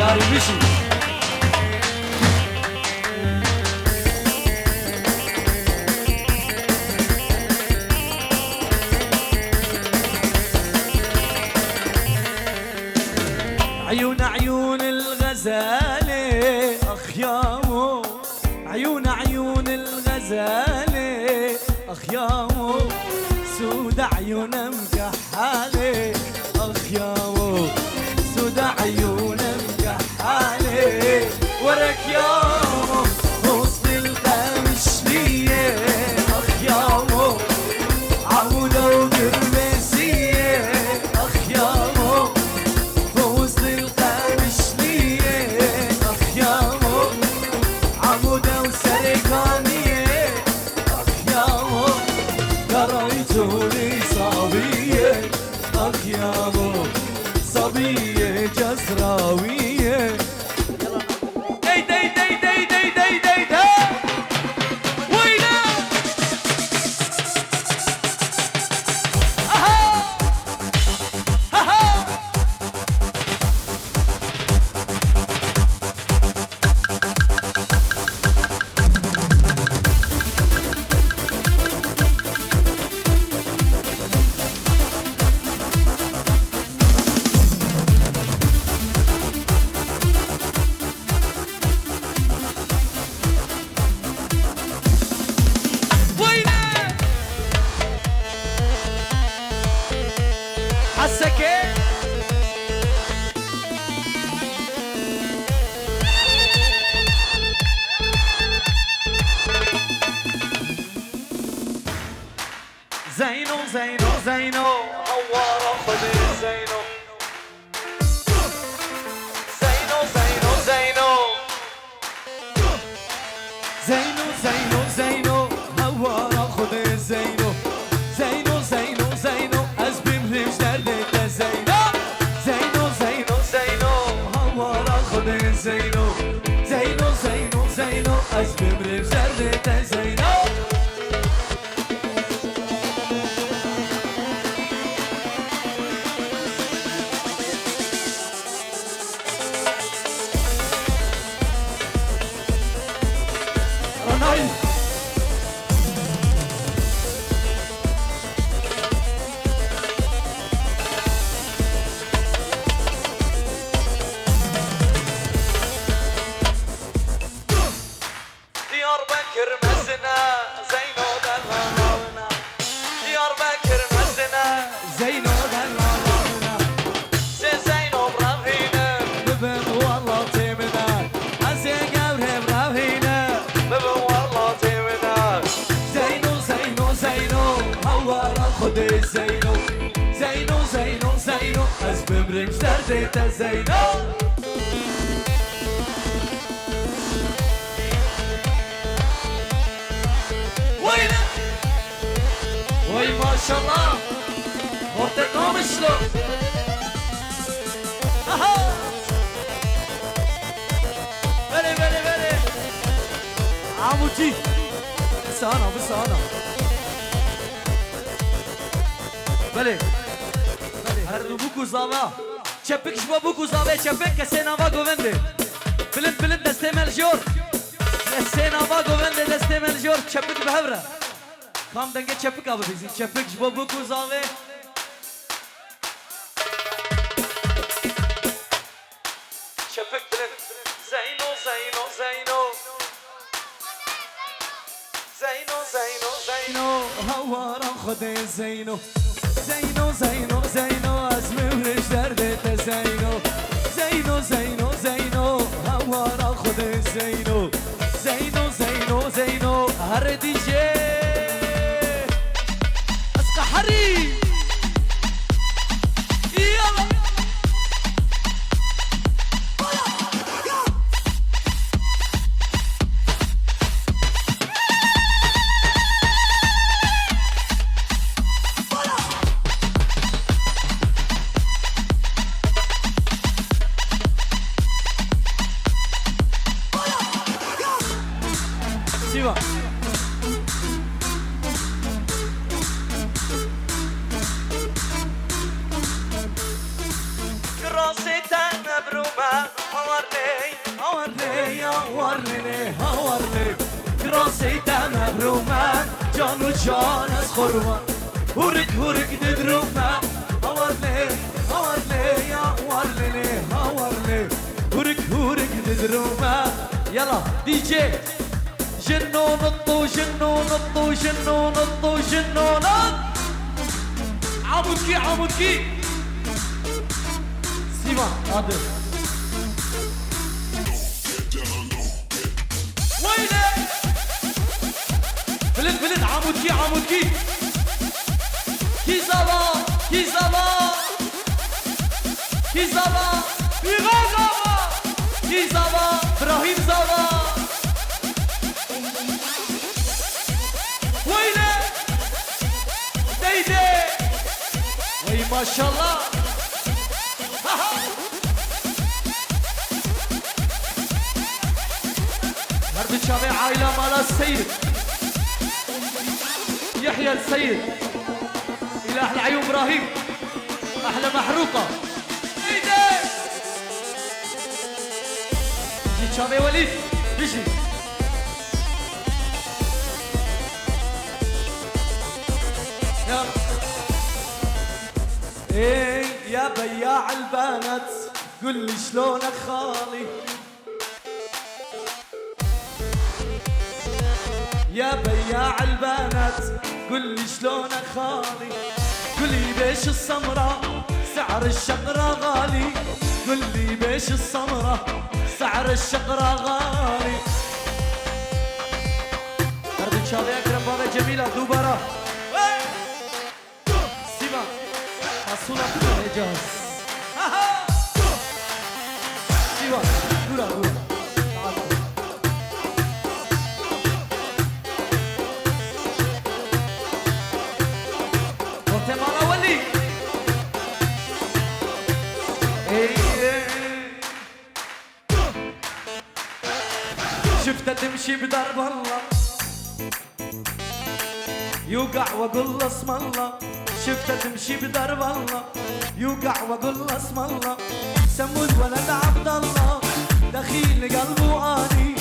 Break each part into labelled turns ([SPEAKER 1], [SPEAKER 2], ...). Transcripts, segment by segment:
[SPEAKER 1] ياري بشي عيون عيون الغزالة أخ يامو عيون عيون الغزالة أخ يامو سود عيون مكحالة أخ يامو سود عيون مكحالة ورك يامو وسط القمشلية أخ يامو عودة وقرمسية أخ يامو وسط القمشلية أخ يامو عودة وسرقانية أخ يامو قريتولي صبية أخ يامو صبية جزراوية دي دي دي دي دي دي دي دي ويلا أها أها حسكي زينو زينو زينو هوارة خدي زينو زينو زينو زينو زينو زينو زينو هوارة خدي زينو زينو زينو زينو أزبي مهمش دردت زينو زينو زينو زينو هوارة خدي زينو زينو زينو زينو أزبي مهمش دردت زينو رناي ديار بكر مزنا زينو دلالنا ديار بكر مزنا زينو دلالنا زينو برافينا ببن والله تيمنا أزي قبره برافينا ببن والله تيمنا زينو زينو زينو هوارا خدي زينو زينو زينو زينو أزبي بريمش درديت زينو وي ما شاء الله وقتكم شلون اها بلي بلي بلي عموتي بس انا بلي هردو بوكو زاوا چپک شما بوكو زاوا چپک کسینا با گوونده بلند بلند دسته ملجور کسینا با گوونده دسته ملجور چپک بهبره Kam denge çepik abi bizi. Çepik jbobu kuzave. Çepik dilin. Zeyno Zeyno Zeyno. Zeyno Zeyno Zeyno. Havara khode Zeyno. Zeyno Zeyno Zeyno. Azmi vrişlerde te Zeyno. Zeyno Zeyno Zeyno. Havara khode Zeyno. Zeyno Zeyno Zeyno. Her DJ حري يلا سيبا راسي مبروك محرومة هورلي هورلي راسي محرومة جان وجان از خرومة هورك تدرومة هورلي هورك تدرومة يلا دي جي جنون الطو جنون عمودكي سيما قادر وينه فلت عمودكي كيزابا ابراهيم زابا وينه ديدي وي ما شاء الله هرب الشامي عائلة مال السيد يحيى السيد إلى أحلى عيون إبراهيم أحلى محروقة ايدي جي شامي وليد بيجي يلا ايه يا بياع البنات قل لي شلونك خالي يا بياع البنات قل لي شلونك خالي قل لي بيش السمرة سعر الشقرة غالي قل لي بيش السمرة سعر الشقرة غالي أرض إن شاء الله أكرم بابا جميلة دوبارة سيما حصولة إجاز سيما دورا شفتها تمشي بدرب الله يوقع واقول اسم الله شفتها تمشي بدرب الله يوقع واقول اسم الله سموا الولد عبد الله دخيل قلبه اني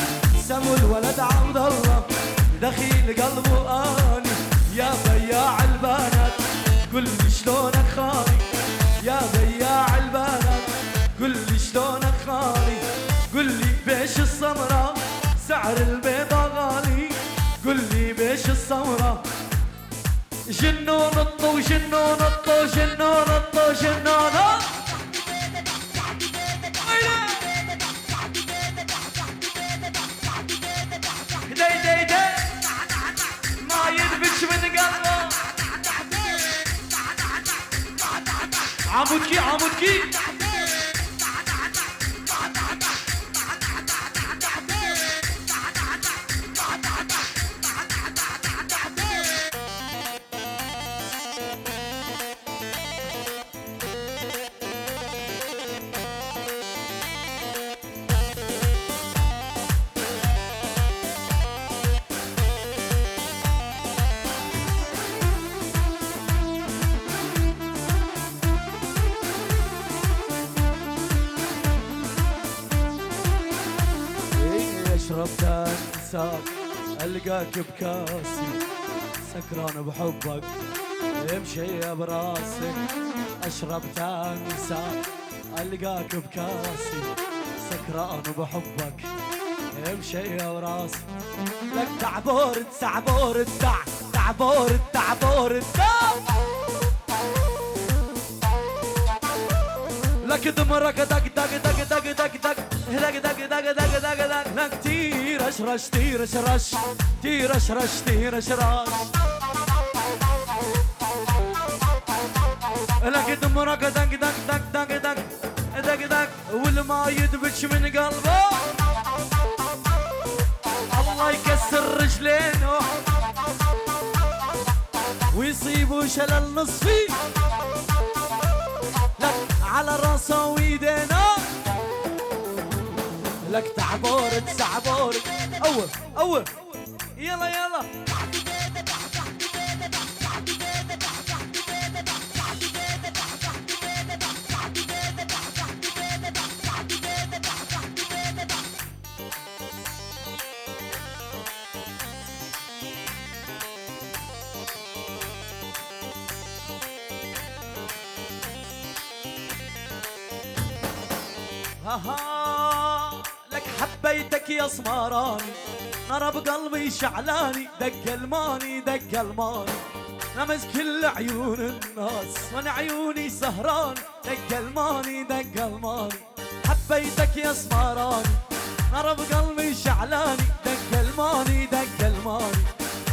[SPEAKER 1] سموا الولد عبد الله دخيل قلبه اني يا بياع البنات قل لي شلونك خالي يا بياع البنات قل لي شلونك خالي قل لي بيش السمرة سعر البيضة غالي قل لي بيش السمرة جنون الطو دي ما يدبش من قلبه عمودكي شربت انساك القاك بكاسي سكران بحبك يمشي براسك اشربت انساك القاك بكاسي سكران بحبك يمشي براسك لك تعبور لك دمرك دق لك تيرش لك دمرك دق والما يدبش من قلبه الله يكسر رجلينه ويصيبوا شلل نصفي لك على راسه ويدينا لك تعبورت أول يلا ها لك حبيتك يا سمراني، نار بقلبي شعلاني، دق الماني دق الماني، لمس كل عيون الناس وانا عيوني سهران، دق الماني دق الماني. حبيتك يا سمراني، نار بقلبي شعلاني، دق الماني دق الماني،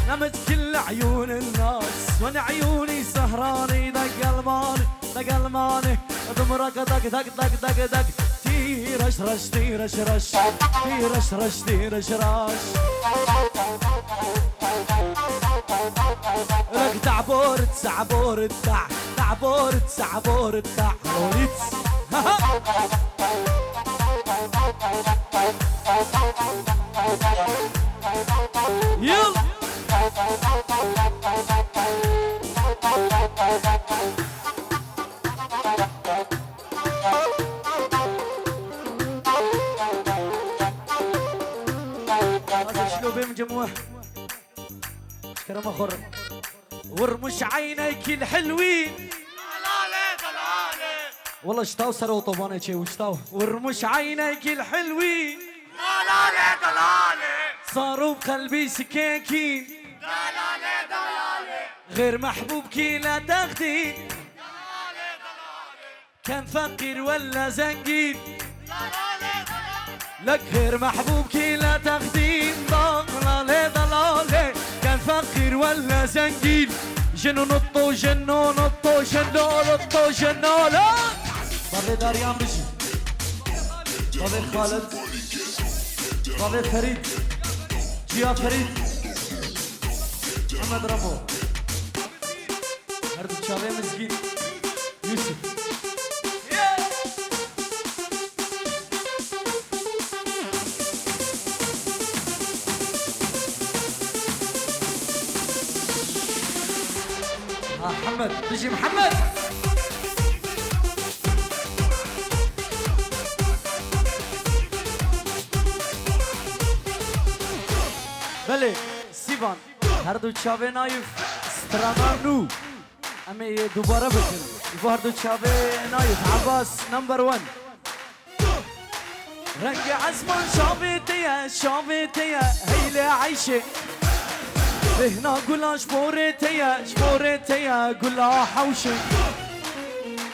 [SPEAKER 1] لمس كل عيون الناس وانا عيوني سهراني، دق الماني دق الماني. ضمرك دق دق دق دق دق، تيرش رش تيرش رش، تيرش رش تيرش رش. لك تعبور تسعبور الدع، تعبور تسعبور الدع روليتس. يلا شلو بمجموع كرم اخر ورمش عينيك الحلوين،
[SPEAKER 2] دلالة دلالة
[SPEAKER 1] والله اشتاو سرو طبانه شي واشتاو. ورمش عينيك الحلوين،
[SPEAKER 2] دلالة دلالة
[SPEAKER 1] صاروا بقلبي سكاكين،
[SPEAKER 2] دلالة دلالة
[SPEAKER 1] غير محبوبك لا تاخدين،
[SPEAKER 2] دلالة دلالة
[SPEAKER 1] كان فقير ولا زنقين،
[SPEAKER 2] دلالة دلالة
[SPEAKER 1] لك غير محبوبك لا تاخدين. ضلالة ضلالة كان فقير ولا زنقين، جنو نطو جنو نطو جنو نطو جنو. لا بابي داريان بشي، بابي خالد، بابي فريد، جيا فريد، محمد رمو، هردو شابي مسكين، يوسف. محمد بيجي محمد. بله سیوان هر دو چاوه نایف سترانانو امی دوباره بکن هر دو چاوه نایف. عباس نمبر 1 رنگ عزمان شابتيه شابتيه هيلة عيشه هنا قولا شبورتيه شبورتيه قولا حوشه.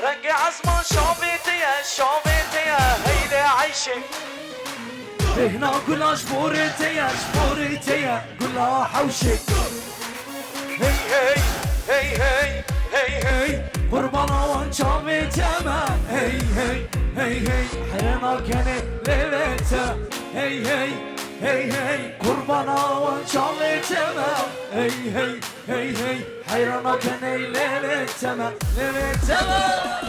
[SPEAKER 1] رنگ عزمان شابتيه شابتيه هيلة عيشه هنا قولا شبورتيه شبورتيه قولا حوشه. هي هي هي هي هي هي قربانا وان شابتيه ما هي هي هي هي حرنا كانت ليلتها هي هي هي هي قربانا وان شابتيه هي هي هي هي حرنا كانت ليلتها ليلتها.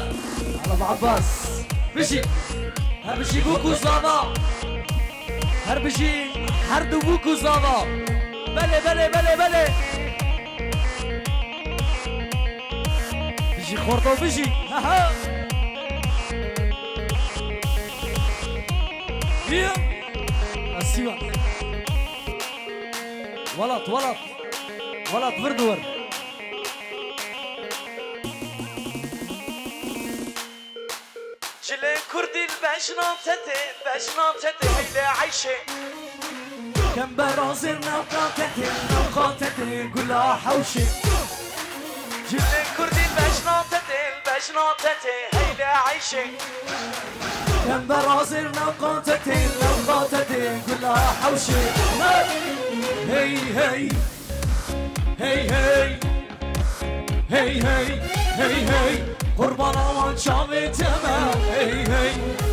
[SPEAKER 1] على ابو عباس بشي هربشي بوكو زادا هربشي هردو بوكو زادا. بله بله بله بله بشي خورتو بشي ها يا اسيوا ولط ولط ولط فردور جلي كردي البشناتتي البشناتتي هيدا عايشه كم برازر نوقاتتي نوقاتتي قولها حوشي. جلي كردي البشناتتي البشناتتي هيدا عايشه كم برازر نوقاتتي نوقاتتي قولها حوشي. هي هي هي هي هي هي هي هي قربانا وان شابتما هي هي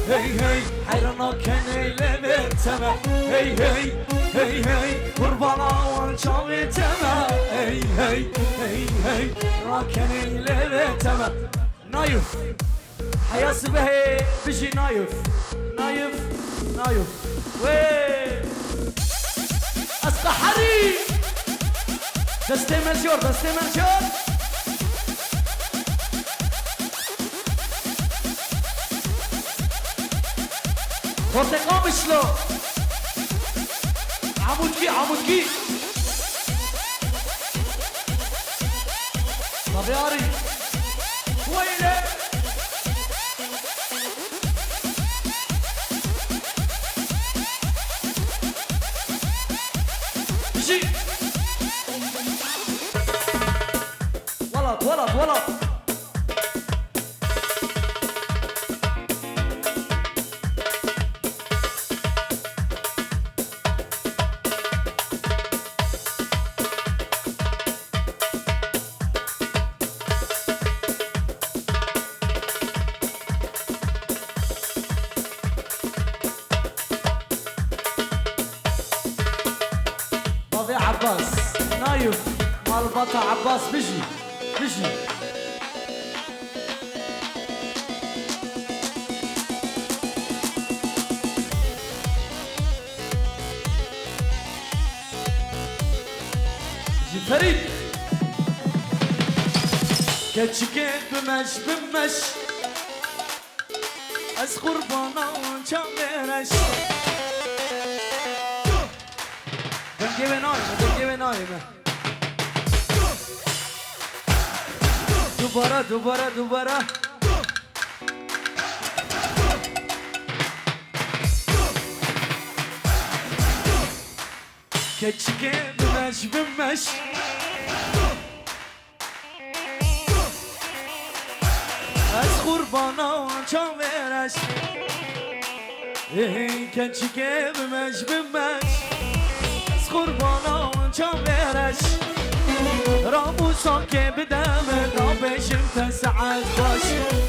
[SPEAKER 1] هي هي حيرنا كني لبتما هي هي هي هي قربانا وان شابتما هي هي هي هي راكني لبتما. نايف حياس به بيجي نايف نايف نايف وين اسقحري دستي ملجور دستي ملجور. خورتقا بشلو عمودكي عمودكي طبياري ويلي والله بابي عباس نايف مال بطا عباس بيجي بيجي فريد كتشكيت بمش از قربانا وشامرش دنگه نایمه دوباره كتشكيت بمش از قربانا چاورش کچیکه بمش از قربانا چاورش راموسان که بدم دا بشم تا ساعت خوش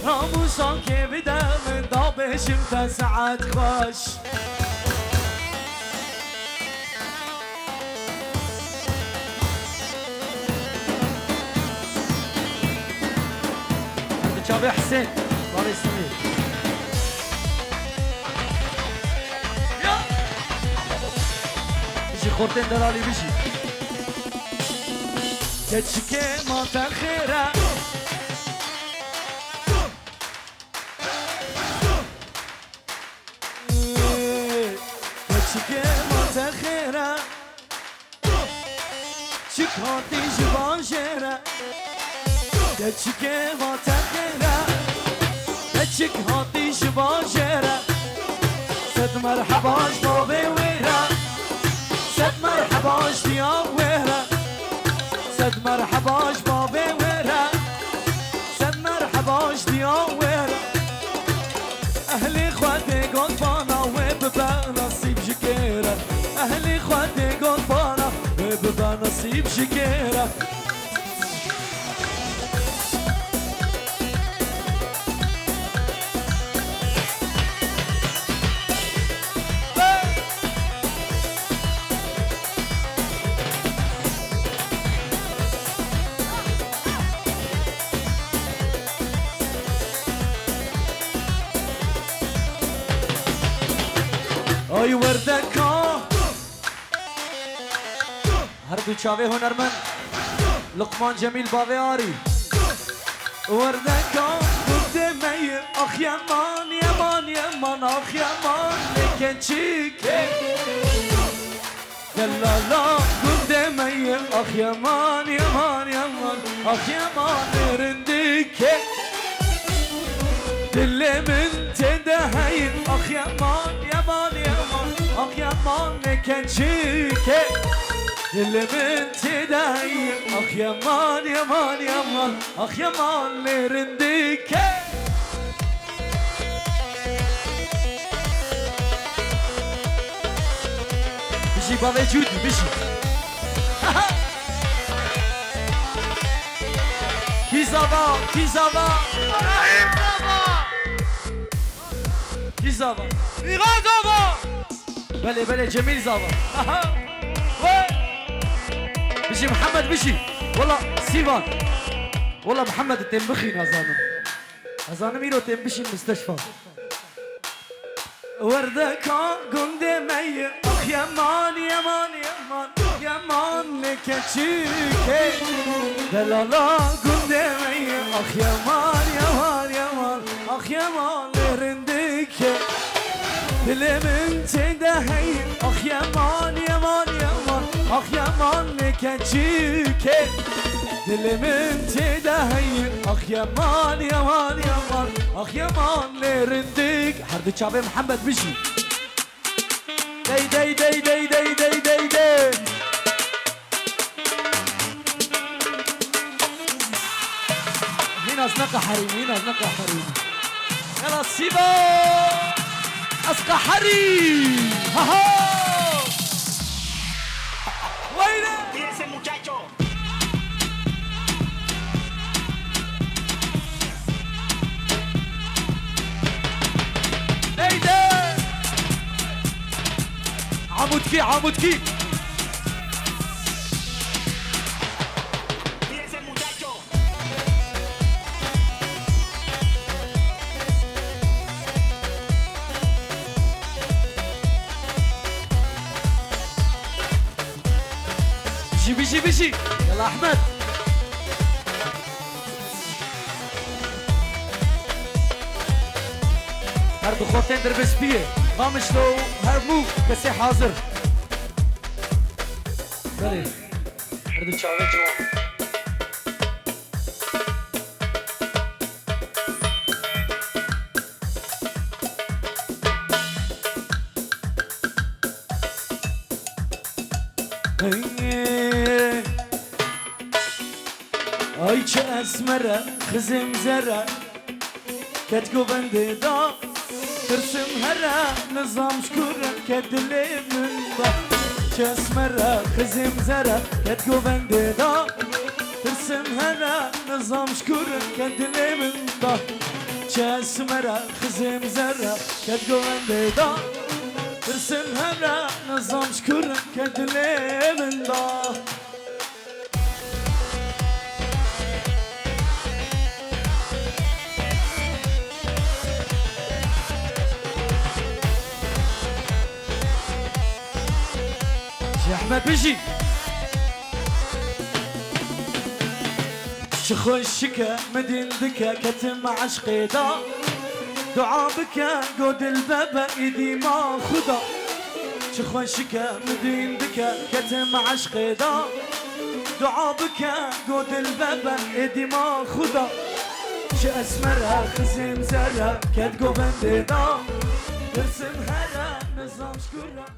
[SPEAKER 1] راموسان که بدم دا بشم تا ساعت خوش شابي حسين باري سمير بيجي خورتين دلالي بيجي كتشكي ما تخيرة كتشكي ما تخيرة شكوتي جباشرة كتشكي ما تخيرة كتشك هاتي جباشرة سد مرحباش بابي ويرة سد مرحباش دياب ويرة سد مرحباش بابي ويرة سد مرحباش دياب ويرة أهلي خواتي قطبانا وببا نصيب شكيرة أهلي خواتي قطبانا وببا نصيب شكيرة ای وردکا هر دو چاوه هنرمند لقمان جمیل باوه آری وردکا بوده میر آخ یمان آخ یمان لیکن چیکه دلالا بوده میر آخ یمان آخ یمان رندیکه دلمن تدهين اخ يمان اخ يمان كنشيكي دلمن تدهين اخ يمان اخ يمان لرنديكي بيجي بابا جودي بيجي كيزابا زابا
[SPEAKER 2] ایران زابا
[SPEAKER 1] بله جميل زابا بيجي محمد بيجي والله سيفان والله محمد التنبخي هزانم يرو تنبشي المستشفى وردك قم دمي اخ يمان لكتشيكي دلالا قم دمي اخ يمان اخ يمان لرنديكي دلمن تدهي اخ يمان اخ يمان لكتشيكي دلمن تدهي اخ يمان اخ يمان لرنديك حرد شعبي محمد بيجي دي نقا حريمين نقا حريم يلا سيبا اسقى حريم ها ها وينه
[SPEAKER 2] Ese muchacho.
[SPEAKER 1] ليلى عمودكي عمودكي
[SPEAKER 2] Ese muchacho.
[SPEAKER 1] جيبي جيبي يلا احمد هر دخوتين دربس بيه قامش لو هر مو كسي حاضر داري هردو چاوه جوان ay çe esmere kızım zere ketko bende da tırsım here nizam şkure kedilimin da çe esmere kızım zere ketko bende da tırsım here nizam şkure kedilimin da çe esmere kızım zere ketko bende da tırsım here nizam şkure kedilimin da يا احمد بيجي شخشك مدين ذكا كتم عشقي دا دعا بك قود البابا ايدي ما خدا شخشك مدين ذكا كتم عشقي دا دعا بك قود البابا ايدي ما خدا شو اسمرها خزم زرها كتقو بندي دا ترسم هلا نظام شكرها